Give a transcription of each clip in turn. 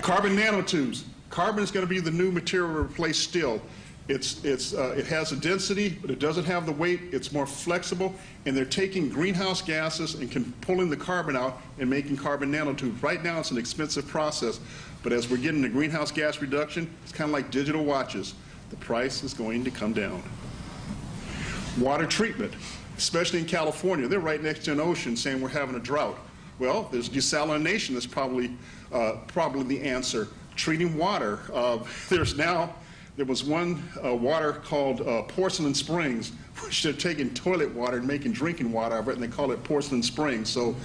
Carbon nanotubes. Carbon is going to be the new material to replace steel. It has a density, but it doesn't have the weight. It's more flexible, and they're taking greenhouse gases and pulling the carbon out and making carbon nanotubes. Right now, it's an expensive process, but as we're getting the greenhouse gas reduction, it's kind of like digital watches. The price is going to come down. Water treatment, especially in California. They're right next to an ocean saying we're having a drought. Well, there's desalination that's probably the answer. Treating water. There was one water called Porcelain Springs, which they're taking toilet water and making drinking water of it, and they call it Porcelain Springs. So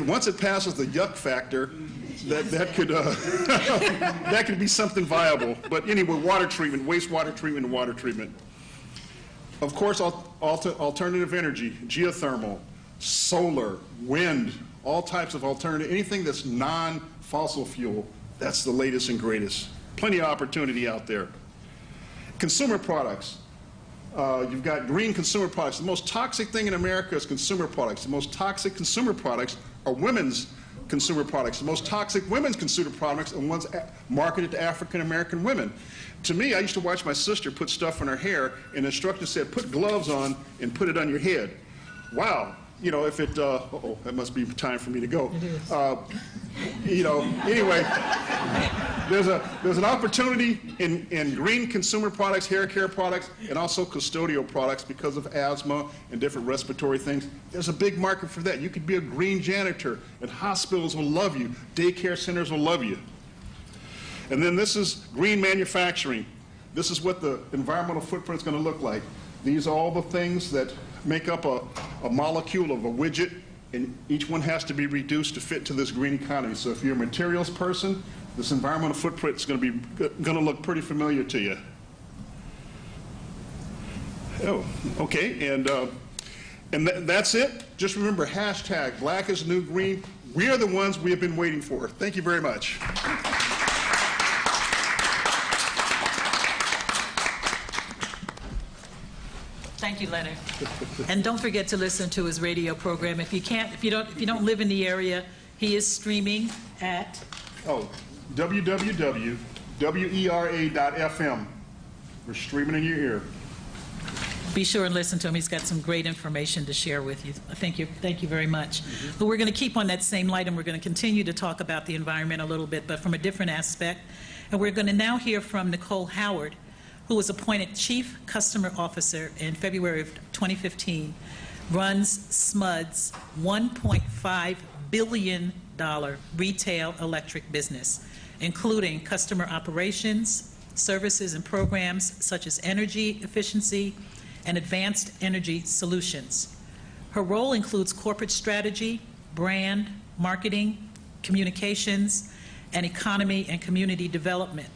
once it passes the yuck factor, that could be something viable. But anyway, water treatment, wastewater treatment, and water treatment. Of course, alternative energy, geothermal, solar, wind, all types of alternative, anything that's non-fossil fuel, that's the latest and greatest. Plenty of opportunity out there. Consumer products. You've got green consumer products. The most toxic thing in America is consumer products. The most toxic consumer products are women's consumer products. The most toxic women's consumer products are ones marketed to African American women. To me, I used to watch my sister put stuff in her hair, and the instructor said, put gloves on and put it on your head. Wow. You know, if it, that must be time for me to go. It is. Anyway, there's an opportunity in green consumer products, hair care products, and also custodial products because of asthma and different respiratory things. There's a big market for that. You could be a green janitor, and hospitals will love you. Daycare centers will love you. And then this is green manufacturing. This is what the environmental footprint is going to look like. These are all the things that make up a molecule of a widget, and each one has to be reduced to fit to this green economy. So if you're a materials person, this environmental footprint is going to look pretty familiar to you. Oh, okay, and that's it. Just remember, hashtag Black is the New Green. We are the ones we have been waiting for. Thank you very much. Thank you, Leonard. And don't forget to listen to his radio program. If you don't live in the area, he is streaming at www.wera.fm. We're streaming in your ear. Be sure and listen to him. He's got some great information to share with you. Thank you very much. But we're going to keep on that same light, and we're going to continue to talk about the environment a little bit, but from a different aspect. And we're going to now hear from Nicole Howard, who was appointed Chief Customer Officer in February of 2015, runs SMUD's $1.5 billion retail electric business, including customer operations, services and programs such as energy efficiency and advanced energy solutions. Her role includes corporate strategy, brand, marketing, communications, and economy and community development.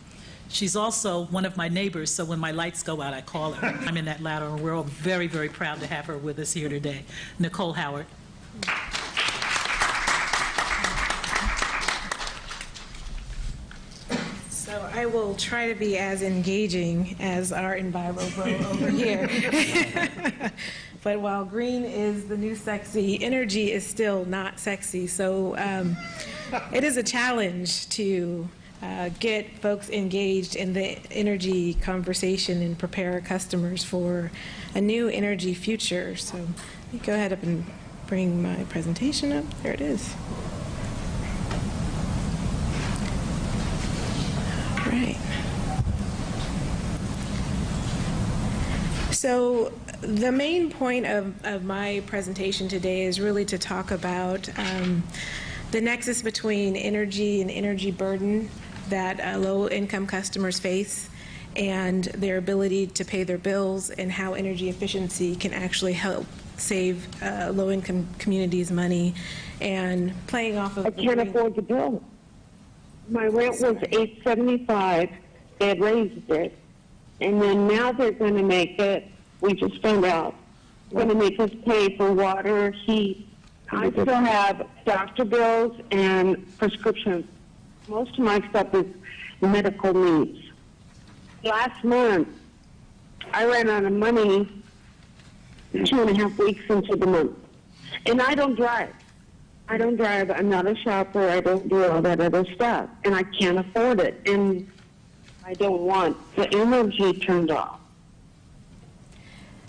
She's also one of my neighbors, so when my lights go out, I call her. I'm in that ladder, and we're all very, very proud to have her with us here today. Nicole Howard. So I will try to be as engaging as our enviro bro over here. But while green is the new sexy, energy is still not sexy. So it is a challenge to get folks engaged in the energy conversation and prepare our customers for a new energy future. So let me go ahead up and bring my presentation up. There it is. All right. So the main point of my presentation today is really to talk about the nexus between energy and energy burden that low-income customers face and their ability to pay their bills, and how energy efficiency can actually help save low-income communities money. And playing off of... I can't afford the bill. My rent was $875. They had raised it. And then now they're going to make it, we just found out, going to make us pay for water, heat. I still have doctor bills and prescriptions. Most of my stuff is medical needs. Last month, I ran out of money 2.5 weeks into the month. And I don't drive. I don't drive, I'm not a shopper, I don't do all that other stuff, and I can't afford it, and I don't want the energy turned off.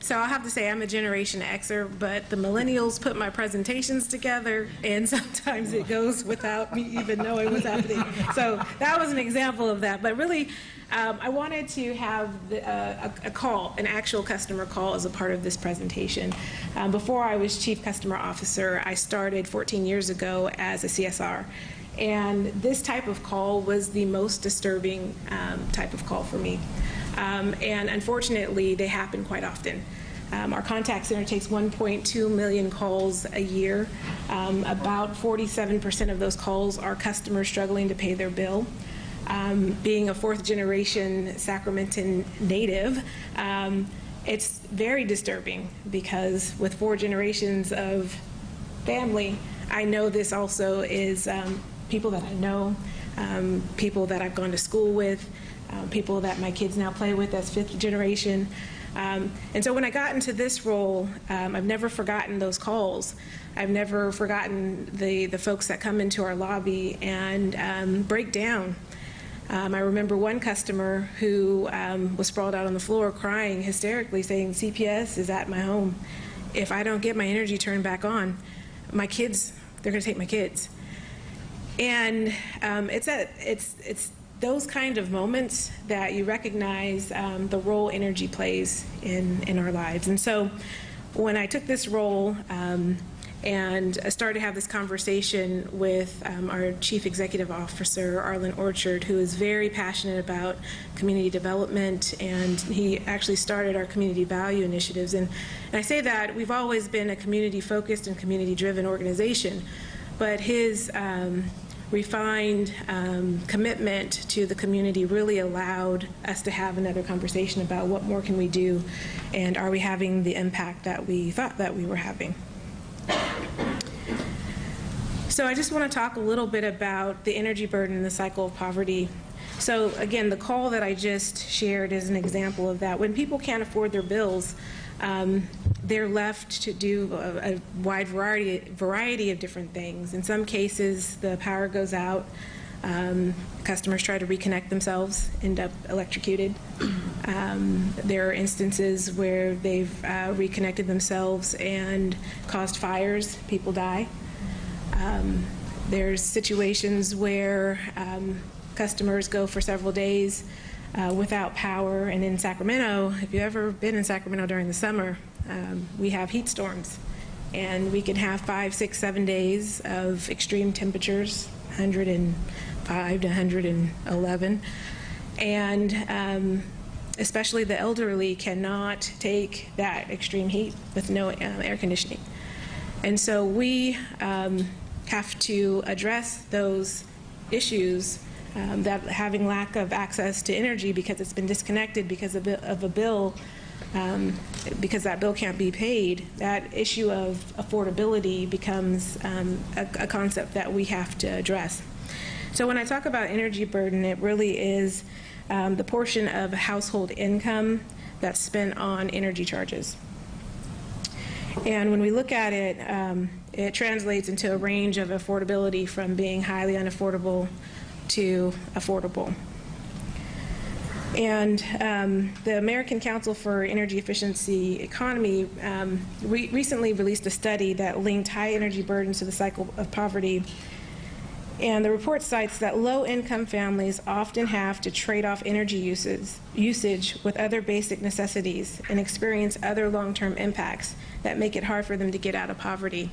So I'll have to say I'm a Generation Xer, but the millennials put my presentations together, and sometimes it goes without me even knowing what's happening. So that was an example of that. But really, I wanted to have a call, an actual customer call as a part of this presentation. Before I was Chief Customer Officer, I started 14 years ago as a CSR. And this type of call was the most disturbing type of call for me. And unfortunately, they happen quite often. Our contact center takes 1.2 million calls a year. About 47% of those calls are customers struggling to pay their bill. Being a fourth-generation Sacramentan native, it's very disturbing because with 4 generations of family, I know this also is people that I know, people that I've gone to school with, people that my kids now play with as 5th generation. And so when I got into this role, I've never forgotten those calls. I've never forgotten the folks that come into our lobby and break down. I remember one customer who was sprawled out on the floor crying hysterically saying, CPS is at my home. If I don't get my energy turned back on, my kids, they're going to take my kids. And it's those kind of moments that you recognize the role energy plays in our lives. And so when I took this role and I started to have this conversation with our Chief Executive Officer, Arlen Orchard, who is very passionate about community development, and he actually started our community value initiatives. And I say that we've always been a community-focused and community-driven organization, but his refined commitment to the community really allowed us to have another conversation about what more can we do, and are we having the impact that we thought that we were having. So I just want to talk a little bit about the energy burden and the cycle of poverty. So again, the call that I just shared is an example of that. When people can't afford their bills, they're left to do a wide variety of different things. In some cases, the power goes out. Customers try to reconnect themselves, end up electrocuted. There are instances where they've reconnected themselves and caused fires. People die. There's situations where customers go for several days without power. And in Sacramento, if you've ever been in Sacramento during the summer, we have heat storms. And we can have 5, 6, 7 days of extreme temperatures, 105 to 111. And especially the elderly cannot take that extreme heat with no air conditioning. And so we have to address those issues, that having lack of access to energy because it's been disconnected because of a bill, because that bill can't be paid. That issue of affordability becomes a concept that we have to address. So when I talk about energy burden, it really is the portion of household income that's spent on energy charges. And when we look at it, it translates into a range of affordability from being highly unaffordable to affordable. And the American Council for Energy Efficiency Economy recently released a study that linked high energy burdens to the cycle of poverty. And the report cites that low-income families often have to trade off energy usage with other basic necessities and experience other long-term impacts that make it hard for them to get out of poverty.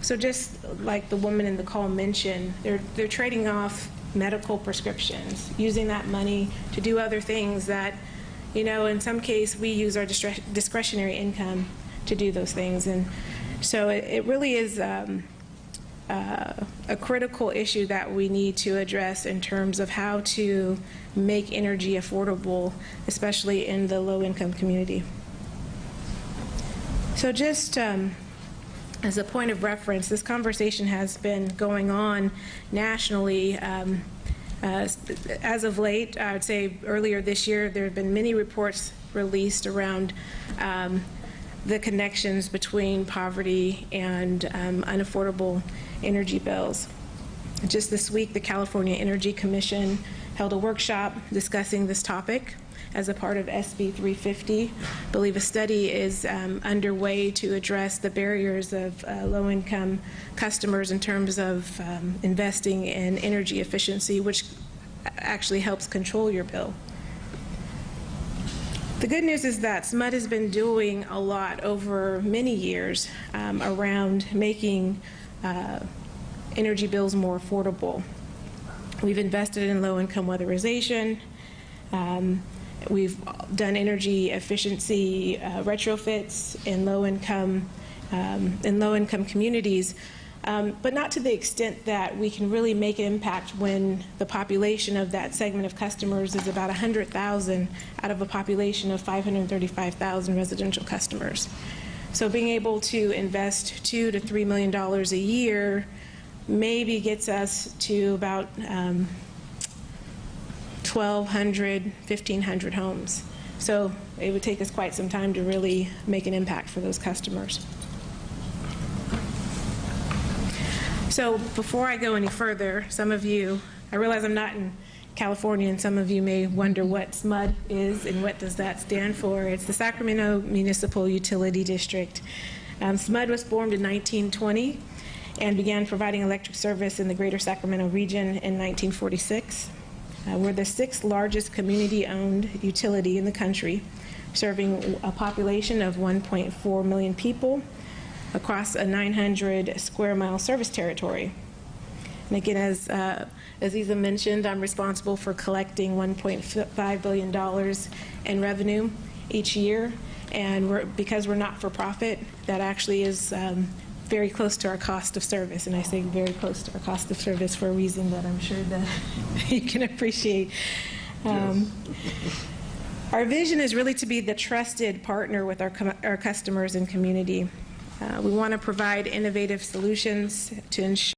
So just like the woman in the call mentioned, they're trading off medical prescriptions, using that money to do other things that, you know, in some case we use our discretionary income to do those things. And so it really is a critical issue that we need to address in terms of how to make energy affordable, especially in the low-income community. So just as a point of reference, this conversation has been going on nationally. As of late, I would say earlier this year, there have been many reports released around the connections between poverty and unaffordable energy bills. Just this week, the California Energy Commission held a workshop discussing this topic as a part of SB 350. I believe a study is underway to address the barriers of low-income customers in terms of investing in energy efficiency, which actually helps control your bill. The good news is that SMUD has been doing a lot over many years around making energy bills more affordable. We've invested in low-income weatherization. We've done energy efficiency retrofits in low-income communities, but not to the extent that we can really make an impact when the population of that segment of customers is about 100,000 out of a population of 535,000 residential customers. So being able to invest $2 to $3 million a year maybe gets us to about 1,200, 1,500 homes. So it would take us quite some time to really make an impact for those customers. So before I go any further, some of you, I realize I'm not in California, and some of you may wonder what SMUD is and what does that stand for. It's the Sacramento Municipal Utility District. SMUD was formed in 1920 and began providing electric service in the greater Sacramento region in 1946. We're the 6th largest community-owned utility in the country, serving a population of 1.4 million people across a 900 square mile service territory. And again, as Aziza mentioned, I'm responsible for collecting $1.5 billion in revenue each year. And because we're not for profit, that actually is very close to our cost of service. And I say very close to our cost of service for a reason that I'm sure that you can appreciate. Our vision is really to be the trusted partner with our customers and community. We want to provide innovative solutions to ensure